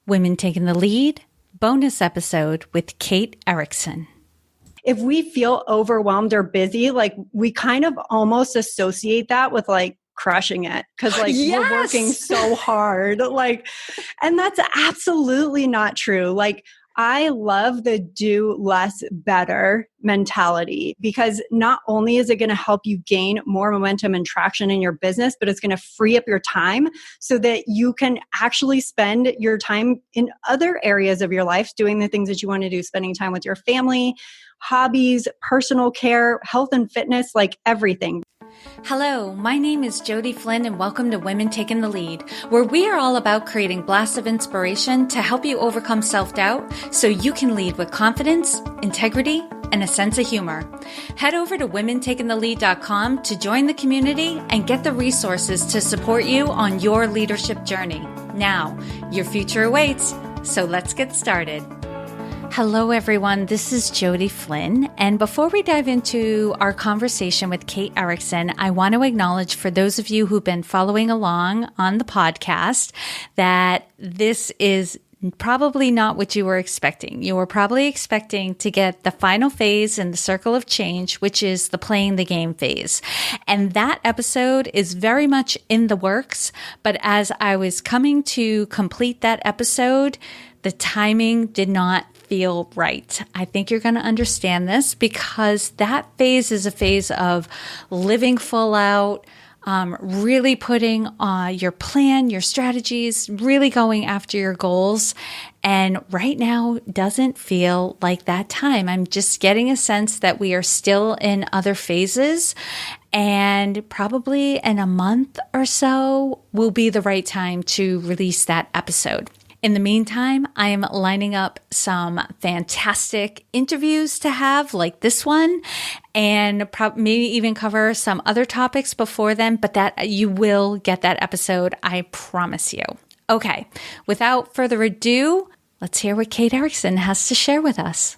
Women Taking the Lead, bonus episode with Kate Erickson. If we feel overwhelmed or busy, like we kind of almost associate that with like crushing it because like Yes! we're working so hard. And that's absolutely not true. Like I love the do less better mentality because not only is it going to help you gain more momentum and traction in your business, but it's going to free up your time so that you can actually spend your time in other areas of your life doing the things that you want to do, spending time with your family, hobbies, personal care, health and fitness, like everything. Hello, my name is Jody Flynn and welcome to Women Taking the Lead, where we are all about creating blasts of inspiration to help you overcome self-doubt so you can lead with confidence, integrity, and a sense of humor. Head over to womentakingthelead.com to join the community and get the resources to support you on your leadership journey. Now, your future awaits, so let's get started. Hello, everyone. This is Jody Flynn. And before we dive into our conversation with Kate Erickson, I want to acknowledge for those of you who've been following along on the podcast that this is probably not what you were expecting. You were probably expecting to get the final phase in the circle of change, which is the playing the game phase. And that episode is very much in the works. But as I was coming to complete that episode, the timing did not feel right. I think you're going to understand this because that phase is a phase of living full out, really putting your plan, your strategies, really going after your goals. And right now doesn't feel like that time. I'm just getting a sense that we are still in other phases and probably in a month or so will be the right time to release that episode. In the meantime, I am lining up some fantastic interviews to have like this one and maybe even cover some other topics before then, but that you will get that episode, I promise you. Okay, without further ado, let's hear what Kate Erickson has to share with us.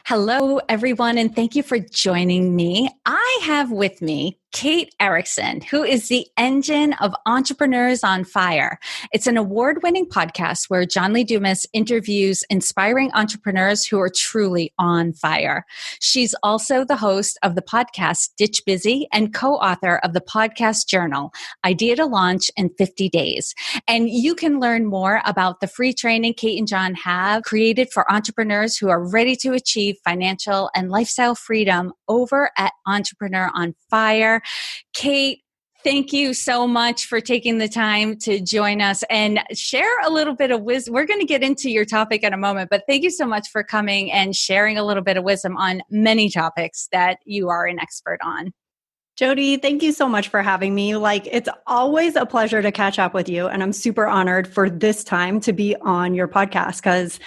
Hello, everyone, and thank you for joining me. I have with me Kate Erickson, who is the engine of Entrepreneurs on Fire. It's an award-winning podcast where John Lee Dumas interviews inspiring entrepreneurs who are truly on fire. She's also the host of the podcast Ditch Busy and co-author of the podcast journal, Idea to Launch in 50 Days. And you can learn more about the free training Kate and John have created for entrepreneurs who are ready to achieve financial and lifestyle freedom over at Entrepreneur on Fire. Kate, thank you so much for taking the time to join us and share a little bit of wisdom. We're going to get into your topic in a moment, but thank you so much for coming and sharing a little bit of wisdom on many topics that you are an expert on. Jody, thank you so much for having me. It's always a pleasure to catch up with you. And I'm super honored for this time to be on your podcast because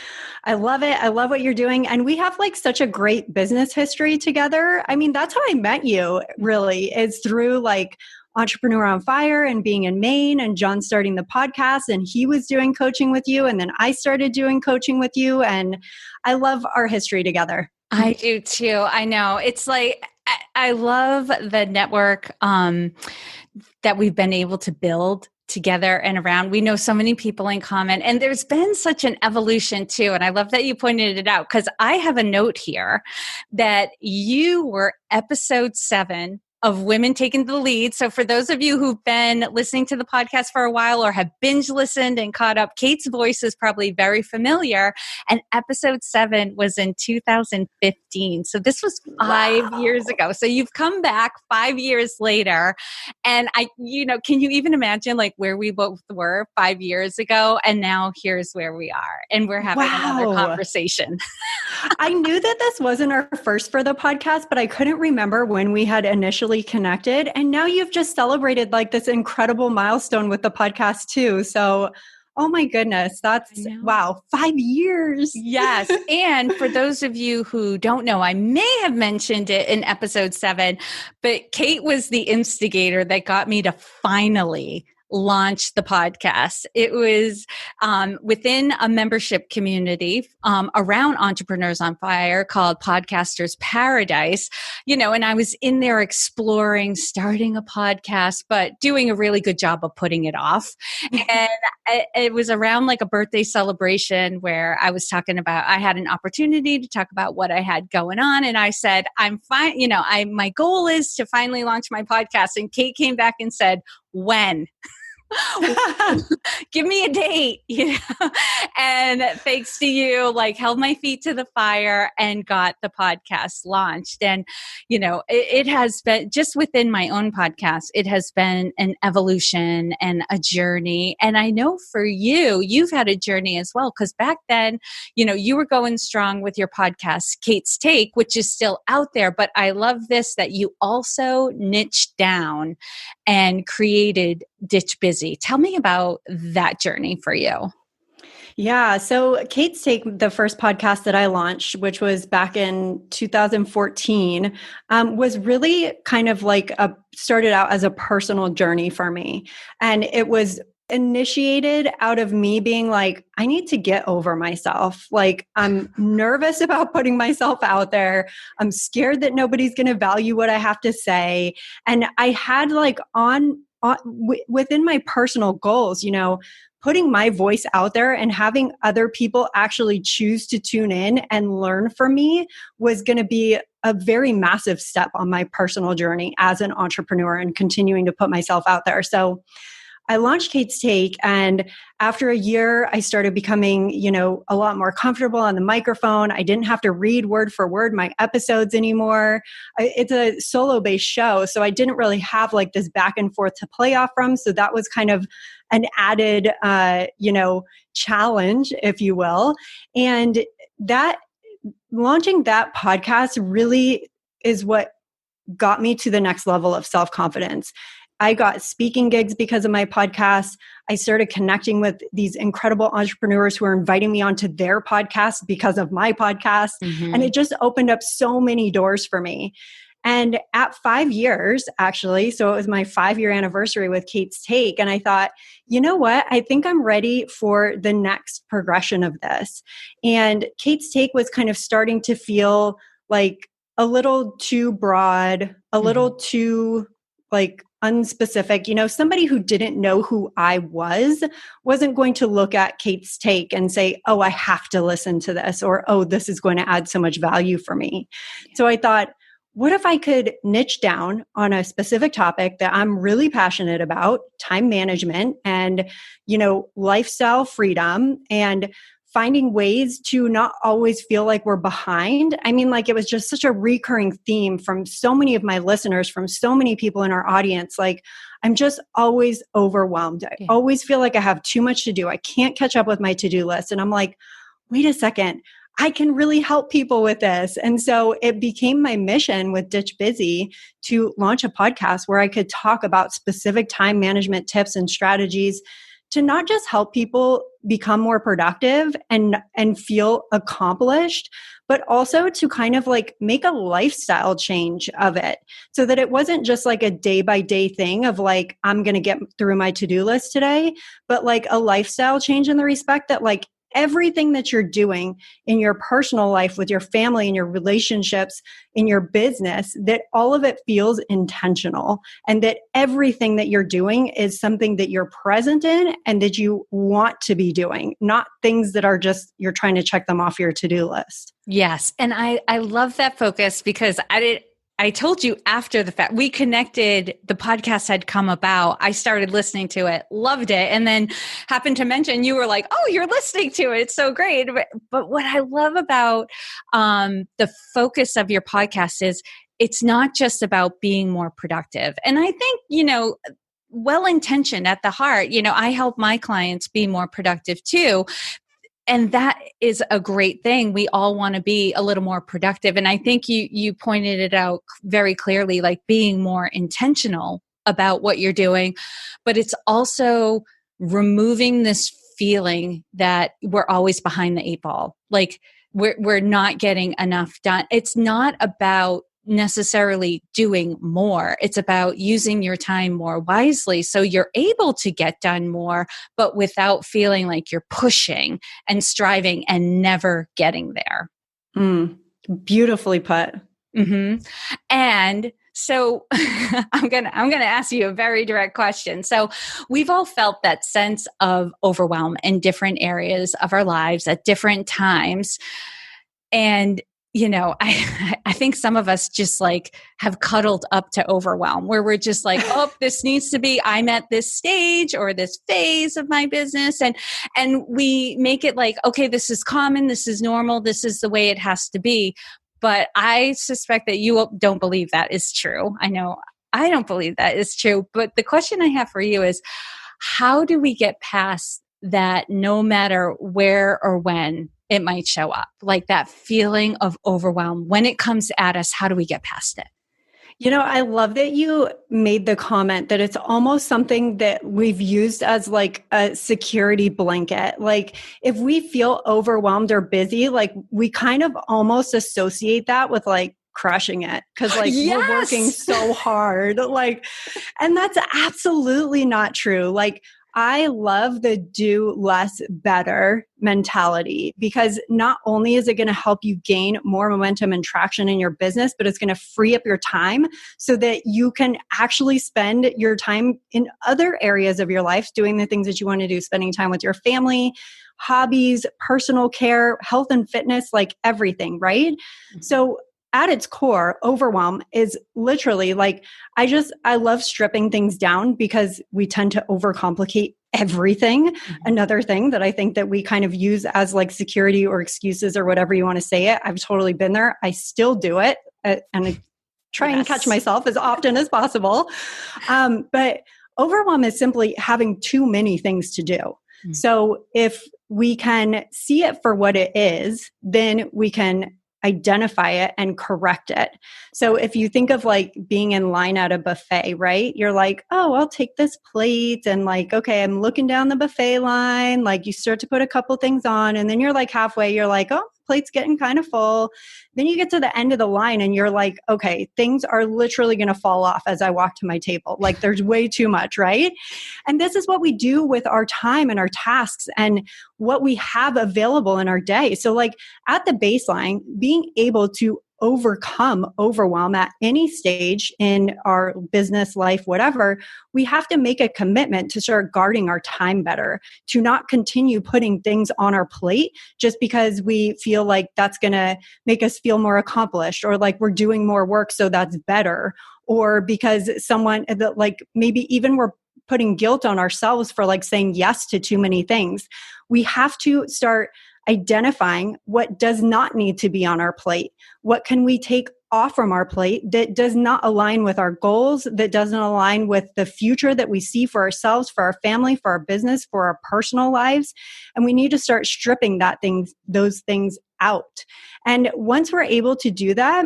I love it. I love what you're doing. And we have such a great business history together. I mean, that's how I met you really is through Entrepreneur on Fire and being in Maine and John starting the podcast and he was doing coaching with you. And then I started doing coaching with you. And I love our history together. I do too. I know. It's I love the network that we've been able to build together and around. We know so many people in common, and there's been such an evolution too. And I love that you pointed it out because I have a note here that you were episode 7 of Women Taking the Lead. So for those of you who've been listening to the podcast for a while or have binge listened and caught up, Kate's voice is probably very familiar. And episode 7 was in 2015. So this was 5 years ago. So you've come back 5 years later. And can you even imagine where we both were 5 years ago? And now here's where we are. And we're having another conversation. I knew that this wasn't our first for the podcast, but I couldn't remember when we had initially connected. And now you've just celebrated this incredible milestone with the podcast too. So, oh my goodness, wow, 5 years. Yes. And for those of you who don't know, I may have mentioned it in episode 7, but Kate was the instigator that got me to finally launch the podcast. It was within a membership community around Entrepreneurs on Fire called Podcasters Paradise, and I was in there exploring starting a podcast, but doing a really good job of putting it off. And it was around like a birthday celebration where I was talking about, I had an opportunity to talk about what I had going on. And I said, I'm fine. My goal is to finally launch my podcast. And Kate came back and said, when? Give me a date, and thanks to you, held my feet to the fire and got the podcast launched. And, it has been just within my own podcast, it has been an evolution and a journey. And I know for you, you've had a journey as well, because back then, you were going strong with your podcast, Kate's Take, which is still out there. But I love this, that you also niched down and created Ditch Busy. Tell me about that journey for you. Yeah. So Kate's Take, the first podcast that I launched, which was back in 2014, was really kind of started out as a personal journey for me. And it was initiated out of me being like, I need to get over myself. I'm nervous about putting myself out there. I'm scared that nobody's going to value what I have to say. And I had within my personal goals, putting my voice out there and having other people actually choose to tune in and learn from me was going to be a very massive step on my personal journey as an entrepreneur and continuing to put myself out there. So I launched Kate's Take, and after a year, I started becoming, a lot more comfortable on the microphone. I didn't have to read word for word my episodes anymore. It's a solo-based show, so I didn't really have this back and forth to play off from. So that was kind of an added, challenge, if you will. And that launching that podcast really is what got me to the next level of self-confidence. I got speaking gigs because of my podcast. I started connecting with these incredible entrepreneurs who are inviting me onto their podcast because of my podcast. Mm-hmm. And it just opened up so many doors for me. And at 5 years, actually, so it was my 5-year anniversary with Kate's Take. And I thought, you know what? I think I'm ready for the next progression of this. And Kate's Take was kind of starting to feel like a little too broad, a little too unspecific. Somebody who didn't know who I wasn't going to look at Kate's Take and say, oh, I have to listen to this, or, oh, this is going to add so much value for me. So I thought, what if I could niche down on a specific topic that I'm really passionate about, time management and, lifestyle freedom, and finding ways to not always feel like we're behind. I mean, it was just such a recurring theme from so many of my listeners, from so many people in our audience. I'm just always overwhelmed. I always feel like I have too much to do. I can't catch up with my to-do list. And I'm like, wait a second, I can really help people with this. And so it became my mission with Ditch Busy to launch a podcast where I could talk about specific time management tips and strategies to not just help people become more productive and feel accomplished, but also to kind of make a lifestyle change of it, so that it wasn't just a day-by-day thing of I'm going to get through my to-do list today, but a lifestyle change in the respect that everything that you're doing in your personal life with your family and your relationships in your business, that all of it feels intentional, and that everything that you're doing is something that you're present in and that you want to be doing, not things that are just you're trying to check them off your to-do list. Yes. And I love that focus, because I told you after the fact, we connected, the podcast had come about. I started listening to it, loved it, and then happened to mention, you were like, oh, you're listening to it. It's so great. But what I love about the focus of your podcast is it's not just about being more productive. And I think, well-intentioned at the heart, I help my clients be more productive too. And that is a great thing. We all want to be a little more productive. And I think you pointed it out very clearly, being more intentional about what you're doing. But it's also removing this feeling that we're always behind the 8 ball. We're not getting enough done. It's not about necessarily doing more. It's about using your time more wisely so you're able to get done more, but without feeling like you're pushing and striving and never getting there. Beautifully put. Mm-hmm. And so I'm gonna ask you a very direct question. So we've all felt that sense of overwhelm in different areas of our lives at different times. And I think some of us just like have cuddled up to overwhelm, where we're just like, oh, this needs to be, I'm at this stage or this phase of my business. And we make it like, okay, this is common, this is normal, this is the way it has to be. But I suspect that you don't believe that is true. I know I don't believe that is true. But the question I have for you is, how do we get past that, no matter where or when it might show up? Like that feeling of overwhelm, when it comes at us, how do we get past it? I love that you made the comment that it's almost something that we've used as like a security blanket. Like if we feel overwhelmed or busy, like we kind of almost associate that with like crushing it, because like we're working so hard. Like, and that's absolutely not true. Like I love the do less better mentality, because not only is it going to help you gain more momentum and traction in your business, but it's going to free up your time so that you can actually spend your time in other areas of your life doing the things that you want to do, spending time with your family, hobbies, personal care, health and fitness, like everything, right? Mm-hmm. So at its core, overwhelm is literally like, I love stripping things down because we tend to overcomplicate everything. Mm-hmm. Another thing that I think that we kind of use as like security or excuses or whatever you want to say it. I've totally been there. I still do it. And I try and catch myself as often as possible. But overwhelm is simply having too many things to do. Mm-hmm. So if we can see it for what it is, then we can identify it and correct it. So if you think of like being in line at a buffet, right? You're like, oh, I'll take this plate, and like, okay, I'm looking down the buffet line. Like you start to put a couple things on, and then you're like halfway, you're like, oh, plate's getting kind of full. Then you get to the end of the line and you're like, okay, things are literally going to fall off as I walk to my table. Like there's way too much, right? And this is what we do with our time and our tasks and what we have available in our day. So like at the baseline, being able to overcome overwhelm at any stage in our business life, whatever, we have to make a commitment to start guarding our time better, to not continue putting things on our plate just because we feel like that's going to make us feel more accomplished, or like we're doing more work, so that's better, or because someone that like maybe even we're putting guilt on ourselves for like saying yes to too many things. We have to start identifying what does not need to be on our plate. What can we take off from our plate that does not align with our goals, that doesn't align with the future that we see for ourselves, for our family, for our business, for our personal lives. And we need to start stripping those things out. And once we're able to do that,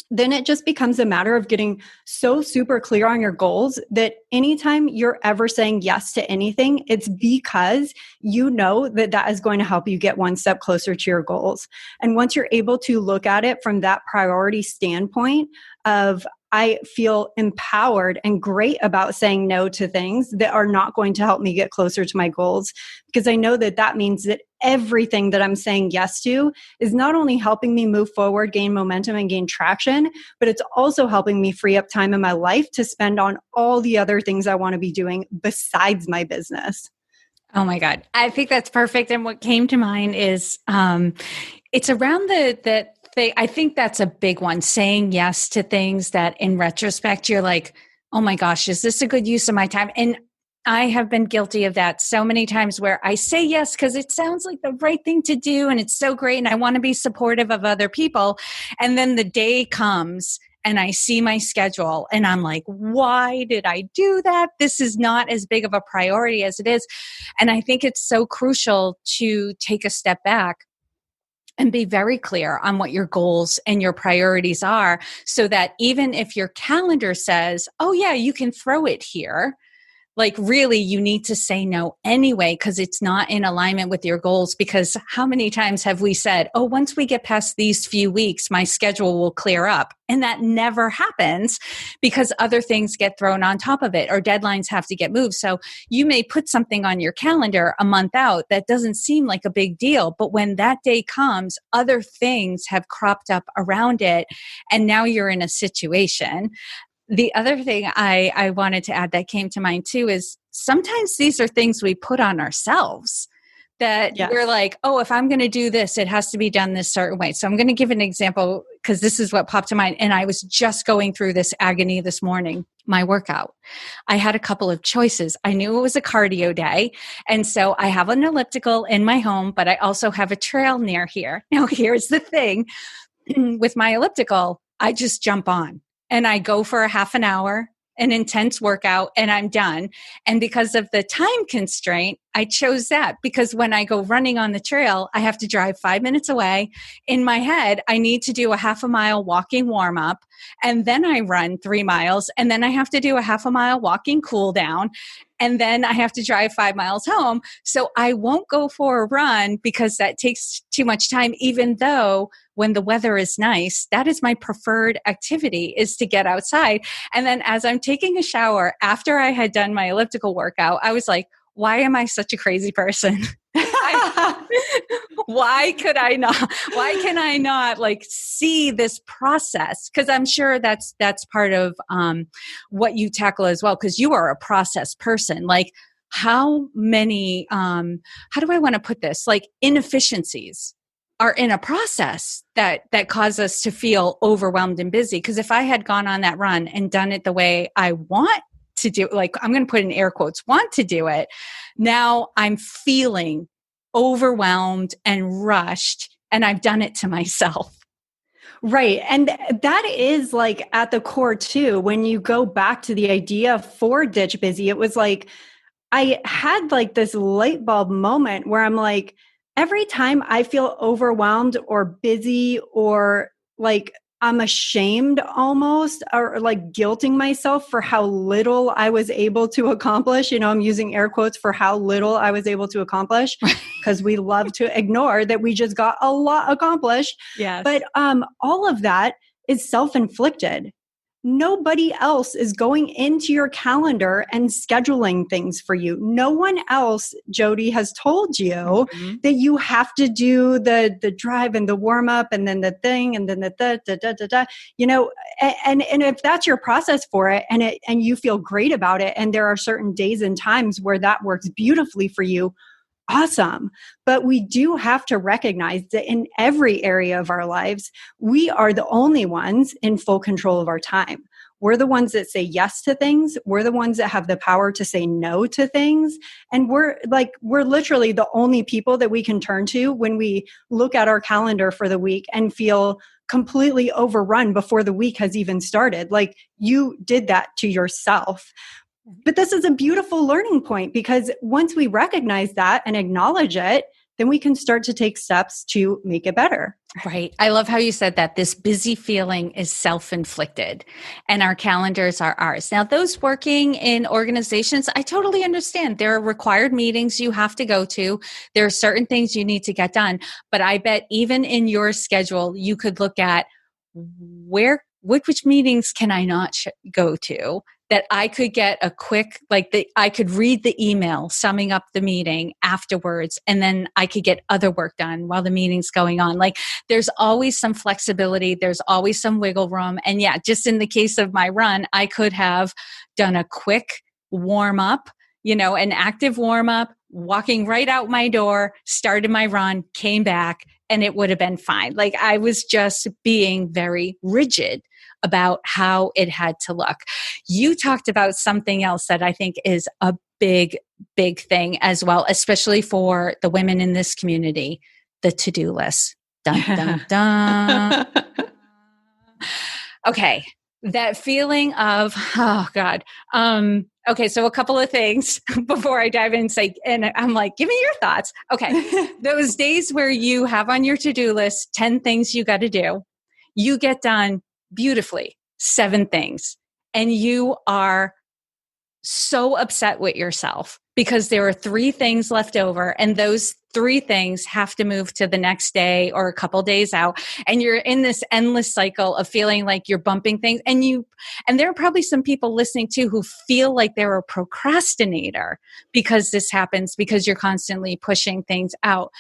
then it just becomes a matter of getting so super clear on your goals that anytime you're ever saying yes to anything, it's because you know that that is going to help you get one step closer to your goals. And once you're able to look at it from that priority standpoint of, I feel empowered and great about saying no to things that are not going to help me get closer to my goals, because I know that that means that everything that I'm saying yes to is not only helping me move forward, gain momentum, and gain traction, but it's also helping me free up time in my life to spend on all the other things I want to be doing besides my business. Oh my God. I think that's perfect. And what came to mind is it's around the I think that's a big one, saying yes to things that in retrospect, you're like, oh my gosh, is this a good use of my time? And I have been guilty of that so many times, where I say yes because it sounds like the right thing to do and it's so great and I want to be supportive of other people. And then the day comes and I see my schedule and I'm like, why did I do that? This is not as big of a priority as it is. And I think it's so crucial to take a step back and be very clear on what your goals and your priorities are, so that even if your calendar says, oh yeah, you can throw it here, Like really you need to say no anyway, because it's not in alignment with your goals. Because how many times have we said, oh, once we get past these few weeks, my schedule will clear up. And that never happens because other things get thrown on top of it or deadlines have to get moved. So you may put something on your calendar a month out that doesn't seem like a big deal. But when that day comes, other things have cropped up around it. And now you're in a situation. The other thing I wanted to add that came to mind too is sometimes these are things we put on ourselves that we're like, oh, if I'm going to do this, it has to be done this certain way. So I'm going to give an example because this is what popped to mind. And I was just going through this agony this morning, my workout. I had a couple of choices. I knew it was a cardio day. And so I have an elliptical in my home, but I also have a trail near here. Now, here's the thing with my elliptical, I just jump on. And I go for a half an hour, an intense workout, and I'm done. And because of the time constraint, I chose that because when I go running on the trail, I have to drive 5 minutes away. In my head, I need to do a half a mile walking warm up, and then I run 3 miles, and then I have to do a half a mile walking cool down. And then I have to drive 5 miles home. So I won't go for a run because that takes too much time, even though when the weather is nice, that is my preferred activity is to get outside. And then as I'm taking a shower after I had done my elliptical workout, I was like, why am I such a crazy person? Why can I not like see this process? Because I'm sure that's part of what you tackle as well, because you are a process person. Like how many, how do I want to put this? Like inefficiencies are in a process that cause us to feel overwhelmed and busy. Because if I had gone on that run and done it the way I want to do, like I'm going to put in air quotes, want to do it, now I'm feeling overwhelmed and rushed, and I've done it to myself. Right. And that is like at the core too. When you go back to the idea for Ditch Busy, it was like, I had like this light bulb moment where I'm like, every time I feel overwhelmed or busy or like I'm ashamed almost or like guilting myself for how little I was able to accomplish. You know, I'm using air quotes for how little I was able to accomplish because we love to ignore that we just got a lot accomplished. Yes. But all of that is self-inflicted. Nobody else is going into your calendar and scheduling things for you. No one else, Jody, has told you that you have to do the drive and the warm up and then the thing and then the you know, and if that's your process for it and you feel great about it and there are certain days and times where that works beautifully for you, awesome. But we do have to recognize that in every area of our lives, we are the only ones in full control of our time. We're the ones that say yes to things. We're the ones that have the power to say no to things. And we're literally the only people that we can turn to when we look at our calendar for the week and feel completely overrun before the week has even started. Like you did that to yourself. But this is a beautiful learning point because once we recognize that and acknowledge it, then we can start to take steps to make it better. Right. I love how you said that this busy feeling is self-inflicted and our calendars are ours. Now, those working in organizations, I totally understand. There are required meetings you have to go to. There are certain things you need to get done. But I bet even in your schedule, you could look at which meetings can I not go to? That I could get a quick, I could read the email summing up the meeting afterwards, and then I could get other work done while the meeting's going on. Like there's always some flexibility. There's always some wiggle room. And yeah, just in the case of my run, I could have done a quick warm up, an active warm up, walking right out my door, started my run, came back, and it would have been fine. Like I was just being very rigid about how it had to look. You talked about something else that I think is a big, big thing as well, especially for the women in this community, the to-do list. Dun, dun, dun. Okay. That feeling of, oh God. Okay. So a couple of things before I dive in and I'm like, give me your thoughts. Okay. Those days where you have on your to-do list, 10 things you got to do, you get done beautifully 7 things, and you are so upset with yourself because there are 3 things left over, and those 3 things have to move to the next day or a couple days out. And you're in this endless cycle of feeling like you're bumping things. And there are probably some people listening too who feel like they're a procrastinator because this happens, because you're constantly pushing things out.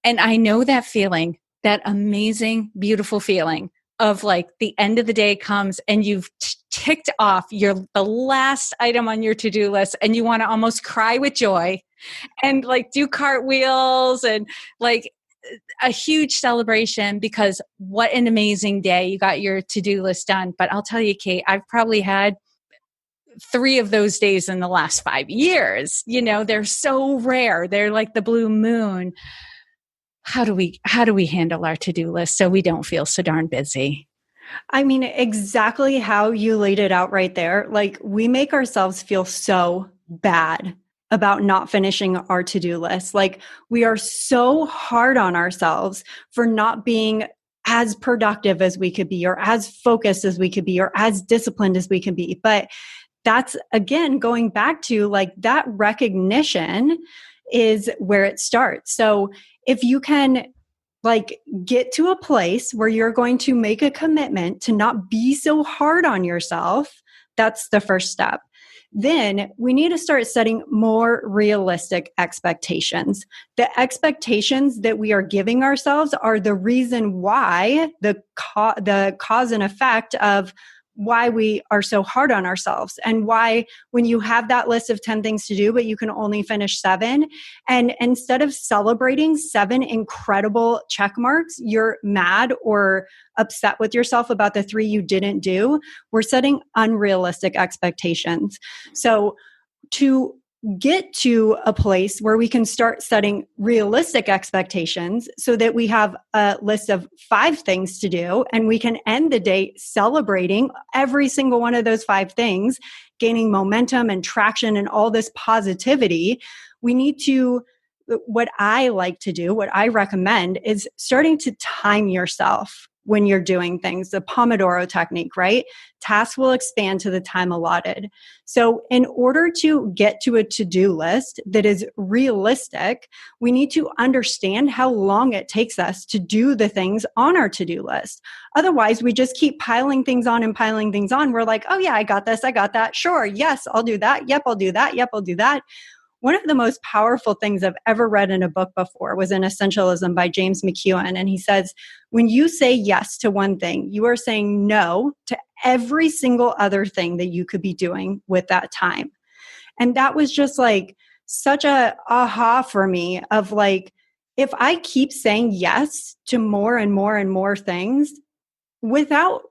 And I know that feeling, that amazing, beautiful feeling of like the end of the day comes and you've ticked off the last item on your to-do list, and you want to almost cry with joy and like do cartwheels and like a huge celebration because what an amazing day. You got your to-do list done. But I'll tell you, Kate, I've probably had 3 of those days in the last 5 years. You know, they're so rare. They're like the blue moon. How do we handle our to-do list so we don't feel so darn busy? I mean, exactly how you laid it out right there. Like, we make ourselves feel so bad about not finishing our to-do list. Like, we are so hard on ourselves for not being as productive as we could be, or as focused as we could be, or as disciplined as we can be. But that's, again, going back to like that recognition is where it starts. So if you can like get to a place where you're going to make a commitment to not be so hard on yourself, that's the first step. Then we need to start setting more realistic expectations. The expectations that we are giving ourselves are the reason why, the cause and effect of why we are so hard on ourselves, and why when you have that list of 10 things to do, but you can only finish 7, and instead of celebrating 7 incredible check marks, you're mad or upset with yourself about the 3 you didn't do. We're setting unrealistic expectations. So to get to a place where we can start setting realistic expectations so that we have a list of 5 things to do and we can end the day celebrating every single one of those 5 things, gaining momentum and traction and all this positivity. We need to, what I like to do, what I recommend is starting to time yourself when you're doing things, the Pomodoro technique, right? Tasks will expand to the time allotted. So in order to get to a to-do list that is realistic, we need to understand how long it takes us to do the things on our to-do list. Otherwise, we just keep piling things on and piling things on. We're like, oh yeah, I got this, I got that. Sure, yes, I'll do that. Yep, I'll do that. Yep, I'll do that. One of the most powerful things I've ever read in a book before was in Essentialism by James McEwen. And he says, when you say yes to one thing, you are saying no to every single other thing that you could be doing with that time. And that was just like such a aha for me of like, if I keep saying yes to more and more and more things without,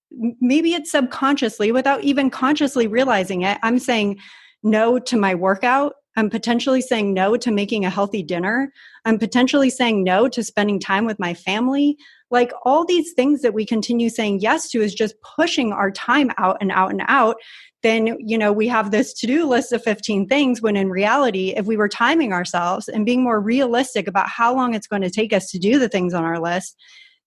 maybe it's subconsciously, without even consciously realizing it, I'm saying no to my workout. I'm potentially saying no to making a healthy dinner. I'm potentially saying no to spending time with my family. Like, all these things that we continue saying yes to is just pushing our time out and out and out. Then, you know, we have this to-do list of 15 things, when in reality, if we were timing ourselves and being more realistic about how long it's going to take us to do the things on our list,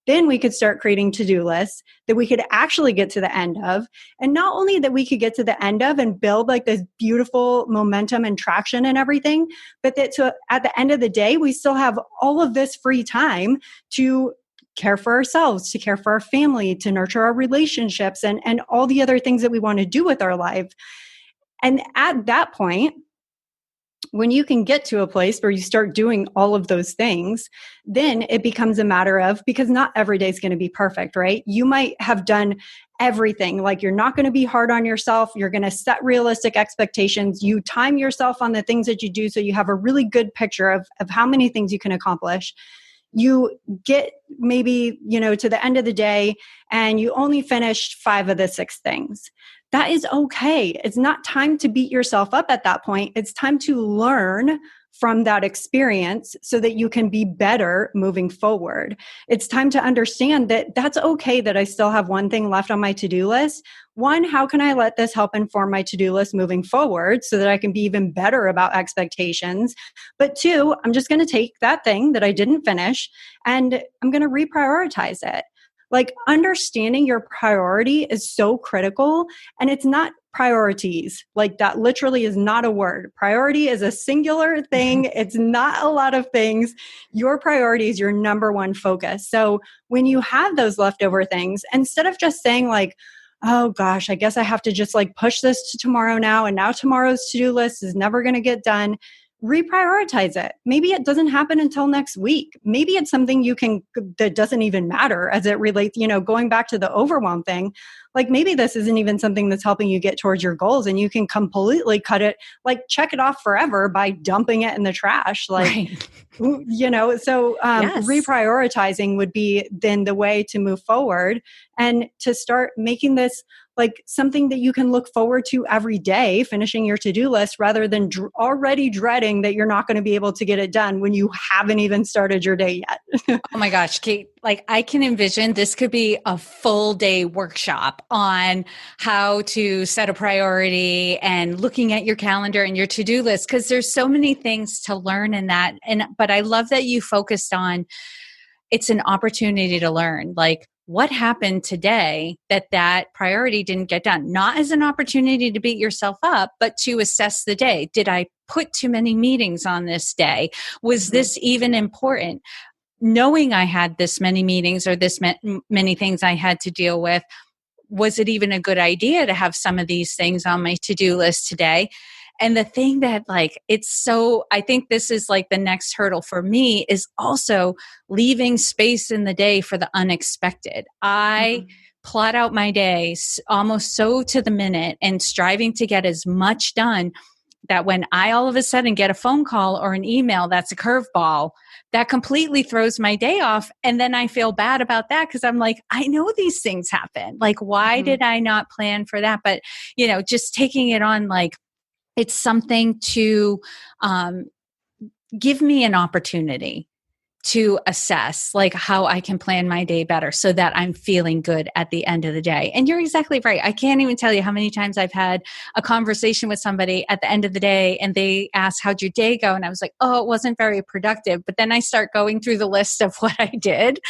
then we could start creating to-do lists that we could actually get to the end of. And not only that we could get to the end of and build like this beautiful momentum and traction and everything, but that at the end of the day, we still have all of this free time to care for ourselves, to care for our family, to nurture our relationships, and all the other things that we want to do with our life. And at that point, when you can get to a place where you start doing all of those things, then it becomes a matter of, because not every day is going to be perfect, right? You might have done everything. Like, you're not going to be hard on yourself. You're going to set realistic expectations. You time yourself on the things that you do so you have a really good picture of how many things you can accomplish. You get maybe, you know, to the end of the day and you only finished 5 of the 6 things. That is okay. It's not time to beat yourself up at that point. It's time to learn from that experience so that you can be better moving forward. It's time to understand that that's okay that I still have one thing left on my to-do list. 1, how can I let this help inform my to-do list moving forward so that I can be even better about expectations? But 2, I'm just going to take that thing that I didn't finish and I'm going to reprioritize it. Like understanding your priority is so critical, and it's not priorities. Like that literally is not a word. Priority is a singular thing. It's not a lot of things. Your priority is your number one focus. So when you have those leftover things, instead of just saying like, oh gosh, I guess I have to just like push this to tomorrow now, and now tomorrow's to-do list is never going to get done. Reprioritize it. Maybe it doesn't happen until next week. Maybe it's something that doesn't even matter as it relates, going back to the overwhelm thing. Like maybe this isn't even something that's helping you get towards your goals, and you can completely cut it, like check it off forever by dumping it in the trash. Like, right. So Yes. reprioritizing would be then the way to move forward and to start making this like something that you can look forward to every day, finishing your to-do list, rather than already dreading that you're not going to be able to get it done when you haven't even started your day yet. Oh my gosh, Kate, like I can envision this could be a full day workshop on how to set a priority and looking at your calendar and your to-do list, because there's so many things to learn in that. But I love that you focused on it's an opportunity to learn. Like, what happened today that priority didn't get done? Not as an opportunity to beat yourself up, but to assess the day. Did I put too many meetings on this day? Was this even important? Knowing I had this many meetings or this many things I had to deal with, was it even a good idea to have some of these things on my to-do list today? And the thing that I think this is like the next hurdle for me is also leaving space in the day for the unexpected. I plot out my days almost so to the minute and striving to get as much done that when I all of a sudden get a phone call or an email that's a curveball, that completely throws my day off. And then I feel bad about that because I'm like, I know these things happen. Like, why did I not plan for that? But, just taking it on like, it's something to give me an opportunity to assess like how I can plan my day better so that I'm feeling good at the end of the day. And you're exactly right. I can't even tell you how many times I've had a conversation with somebody at the end of the day and they ask, how'd your day go? And I was like, oh, it wasn't very productive. But then I start going through the list of what I did.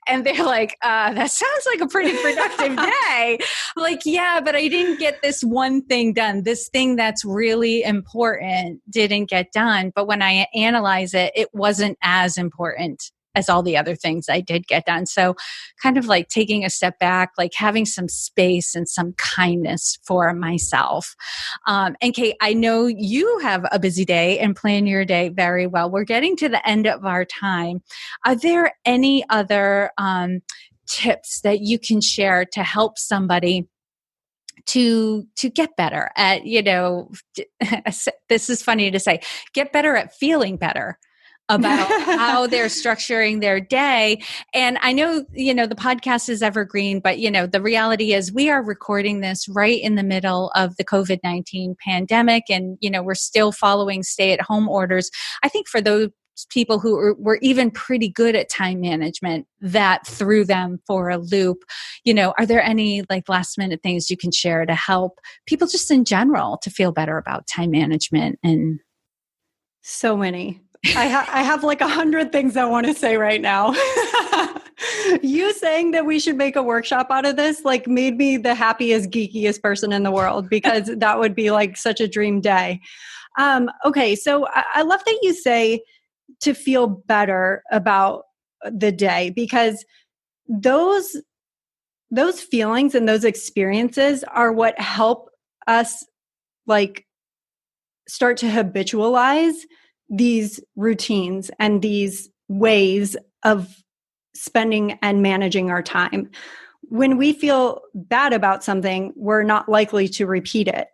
And they're like, that sounds like a pretty productive day. I'm like, yeah, but I didn't get this one thing done. This thing that's really important didn't get done. But when I analyze it, it wasn't as important as all the other things I did get done. So kind of like taking a step back, like having some space and some kindness for myself. And Kate, I know you have a busy day and plan your day very well. We're getting to the end of our time. Are there any other tips that you can share to help somebody to get better at, this is funny to say, get better at feeling better about how they're structuring their day. And I know, the podcast is evergreen, but, the reality is we are recording this right in the middle of the COVID-19 pandemic. And, we're still following stay-at-home orders. I think for those people who were even pretty good at time management, that threw them for a loop. Are there any like last minute things you can share to help people just in general to feel better about time management? And so many. I have like 100 things I want to say right now. You saying that we should make a workshop out of this like made me the happiest, geekiest person in the world, because that would be like such a dream day. Okay, so I love that you say to feel better about the day, because those feelings and those experiences are what help us like start to habitualize these routines and these ways of spending and managing our time. When we feel bad about something, we're not likely to repeat it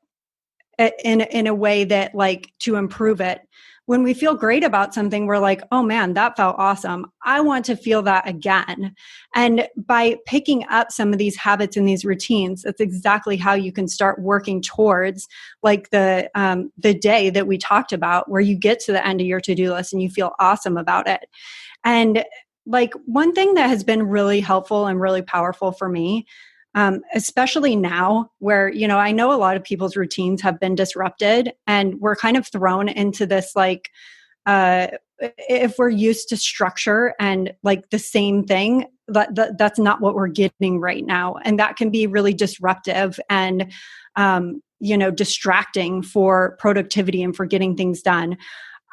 in a way that like to improve it. When we feel great about something, we're like, oh man, that felt awesome. I want to feel that again. And by picking up some of these habits and these routines, that's exactly how you can start working towards like the day that we talked about, where you get to the end of your to-do list and you feel awesome about it. And like one thing that has been really helpful and really powerful for me, especially now where, I know a lot of people's routines have been disrupted and we're kind of thrown into this, if we're used to structure and like the same thing that's not what we're getting right now. And that can be really disruptive and, distracting for productivity and for getting things done.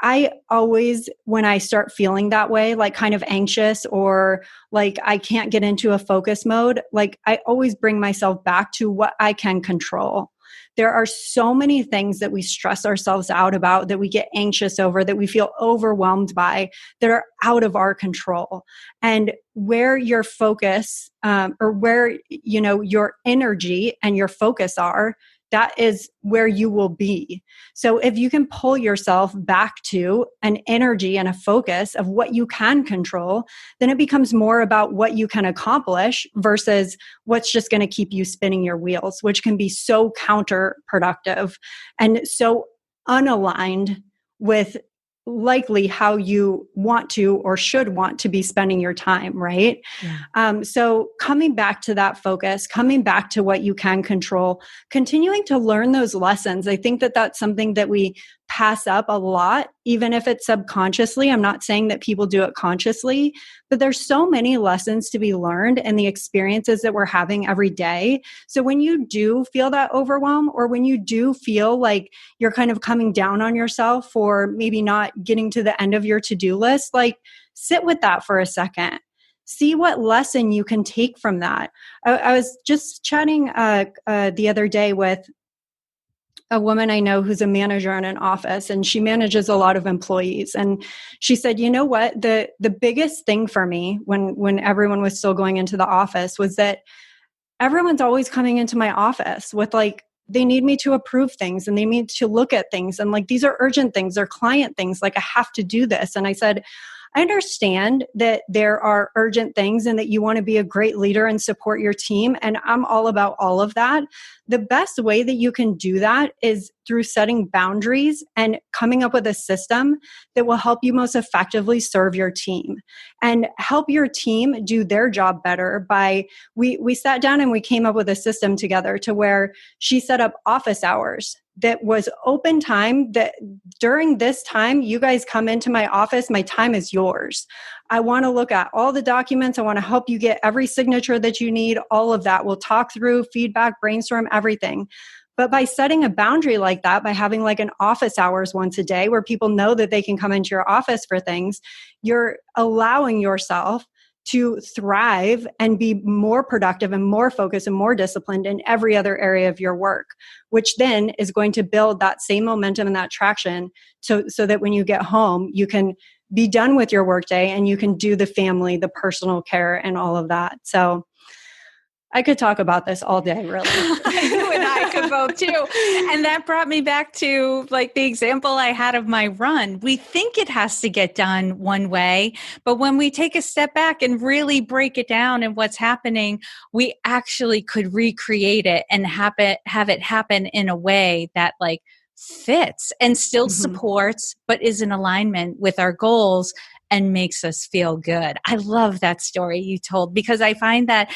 I always, when I start feeling that way, like kind of anxious or like I can't get into a focus mode, like I always bring myself back to what I can control. There are so many things that we stress ourselves out about, that we get anxious over, that we feel overwhelmed by, that are out of our control. And where your focus or where, your energy and your focus are, that is where you will be. So if you can pull yourself back to an energy and a focus of what you can control, then it becomes more about what you can accomplish versus what's just going to keep you spinning your wheels, which can be so counterproductive and so unaligned with likely how you want to or should want to be spending your time, right? Yeah. So coming back to that focus, coming back to what you can control, continuing to learn those lessons. I think that that's something that we pass up a lot, even if it's subconsciously. I'm not saying that people do it consciously, but there's so many lessons to be learned in the experiences that we're having every day. So when you do feel that overwhelm, or when you do feel like you're kind of coming down on yourself for maybe not getting to the end of your to-do list, like sit with that for a second. See what lesson you can take from that. I was just chatting the other day with a woman I know who's a manager in an office, and she manages a lot of employees. And she said, you know what, the biggest thing for me when everyone was still going into the office was that everyone's always coming into my office with like, they need me to approve things and they need to look at things. And like, these are urgent things, they're client things. Like, I have to do this. And I said, I understand that there are urgent things and that you want to be a great leader and support your team. And I'm all about all of that. The best way that you can do that is through setting boundaries and coming up with a system that will help you most effectively serve your team and help your team do their job better by, we sat down and we came up with a system together to where she set up office hours that was open time, that during this time, you guys come into my office, my time is yours. I want to look at all the documents. I want to help you get every signature that you need, all of that. We'll talk through feedback, brainstorm, everything. But by setting a boundary like that, by having like an office hours once a day where people know that they can come into your office for things, you're allowing yourself to thrive and be more productive and more focused and more disciplined in every other area of your work, which then is going to build that same momentum and that traction so that when you get home, you can be done with your workday and you can do the family, the personal care and all of that. So I could talk about this all day, really. You and I could both too. And that brought me back to like the example I had of my run. We think it has to get done one way, but when we take a step back and really break it down and what's happening, we actually could recreate it and have it happen in a way that like fits and still supports, but is in alignment with our goals and makes us feel good. I love that story you told, because I find that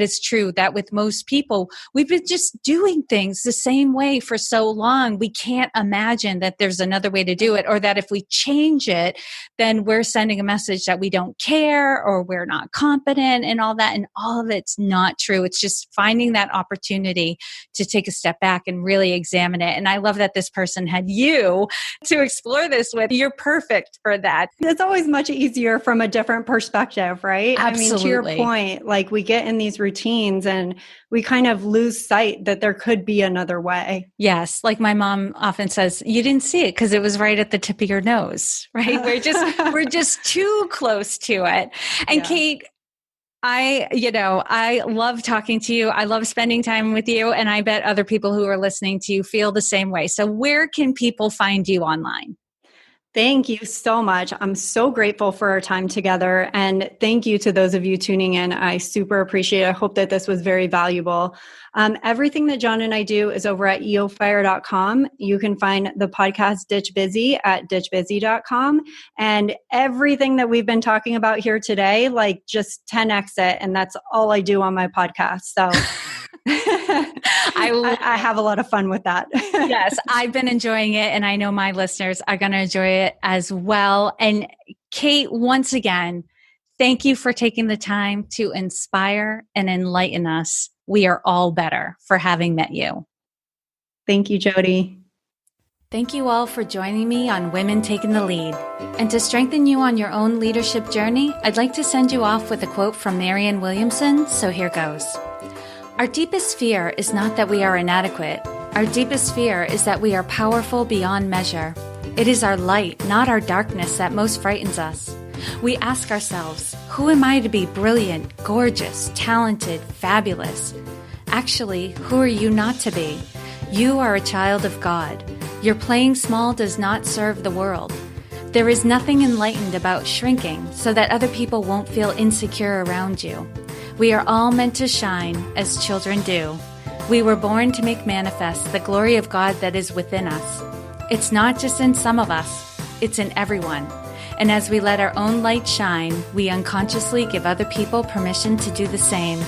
is true, that with most people, we've been just doing things the same way for so long. We can't imagine that there's another way to do it, or that if we change it, then we're sending a message that we don't care or we're not competent and all that. And all of it's not true. It's just finding that opportunity to take a step back and really examine it. And I love that this person had you to explore this with. You're perfect for that. It's always much easier from a different perspective, right? Absolutely. I mean, to your point, like we get in these routines and we kind of lose sight that there could be another way. Yes. Like my mom often says, you didn't see it because it was right at the tip of your nose, right? We're just too close to it. And yeah. Kate, I love talking to you. I love spending time with you. And I bet other people who are listening to you feel the same way. So where can people find you online? Thank you so much. I'm so grateful for our time together. And thank you to those of you tuning in. I super appreciate it. I hope that this was very valuable. Everything that John and I do is over at eofire.com. You can find the podcast Ditch Busy at ditchbusy.com. And everything that we've been talking about here today, like just 10x it. And that's all I do on my podcast. So I have a lot of fun with that. Yes, I've been enjoying it, and I know my listeners are going to enjoy it as well. And Kate, once again, Thank you for taking the time to inspire and enlighten us. We are all better for having met you. Thank you, Jody. Thank you all for joining me on Women Taking the Lead. And to strengthen you on your own leadership journey, I'd like to send you off with a quote from Marianne Williamson, so here goes. Our deepest fear is not that we are inadequate. Our deepest fear is that we are powerful beyond measure. It is our light, not our darkness, that most frightens us. We ask ourselves, who am I to be brilliant, gorgeous, talented, fabulous? Actually, who are you not to be? You are a child of God. Your playing small does not serve the world. There is nothing enlightened about shrinking so that other people won't feel insecure around you. We are all meant to shine as children do. We were born to make manifest the glory of God that is within us. It's not just in some of us, it's in everyone. And as we let our own light shine, we unconsciously give other people permission to do the same.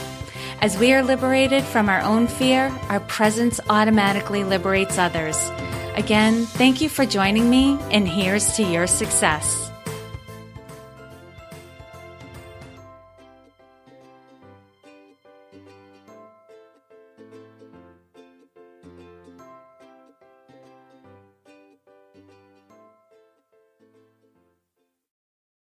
As we are liberated from our own fear, our presence automatically liberates others. Again, thank you for joining me, and here's to your success.